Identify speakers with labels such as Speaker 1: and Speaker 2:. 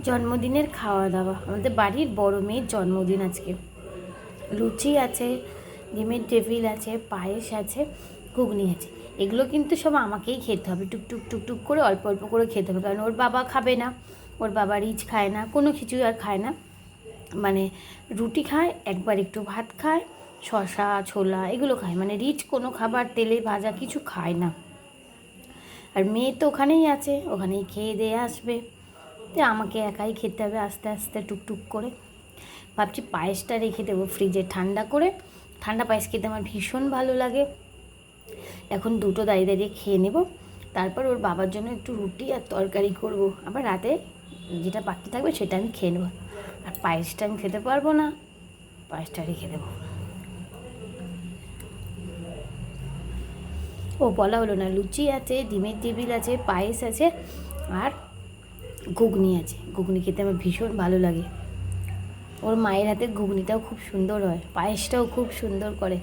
Speaker 1: জন্মদিনের খাওয়া দাওয়া, আমাদের বাড়ির বড় মেয়ের জন্মদিন আজকে। লুচি আছে, ডিমের টেবিল আছে, পায়েস আছে, ঘুগনি আছে। এগুলো কিন্তু সব আমাকেই খেতে হবে, টুকটুক টুকটুক করে অল্প অল্প করে খেতে হবে, কারণ ওর বাবা খাবে না, ওর বাবা রিচ খায় না, কোনো কিছু আর খায় না। মানে রুটি খায়, একবার একটু ভাত খায়, শশা ছোলা এগুলো খায়, মানে রিচ কোনো খাবার তেলে ভাজা কিছু খায় না। আর মেয়ে তো ওখানেই আছে, ওখানেই খেয়ে দিয়ে আসবে, তো আমাকে একাই খেতে হবে আস্তে আস্তে টুকটুক করে। ভাবছি পায়েসটা রেখে দেবো ফ্রিজে ঠান্ডা করে, ঠান্ডা পায়েস খেতে আমার ভীষণ ভালো লাগে। এখন দুটো দাঁড়িয়ে দাঁড়িয়ে খেয়ে নেব, তারপর ওর বাবার জন্য একটু রুটি আর তরকারি করব, আবার রাতে যেটা বাকি থাকবে সেটা আমি খেয়ে নেবো। আর পায়েসটা আমি খেতে পারবো না, পায়েসটা রেখে দেবো। ও বলা হলো না, লুচি আছে, ডিমের টেবিল আছে, পায়েস আছে, আর ঘুগনি আছে। ঘুগনি খেতে আমার ভীষণ ভালো লাগে। ওর মায়ের হাতে ঘুগনিটাও খুব সুন্দর হয়, পায়েসটাও খুব সুন্দর করে।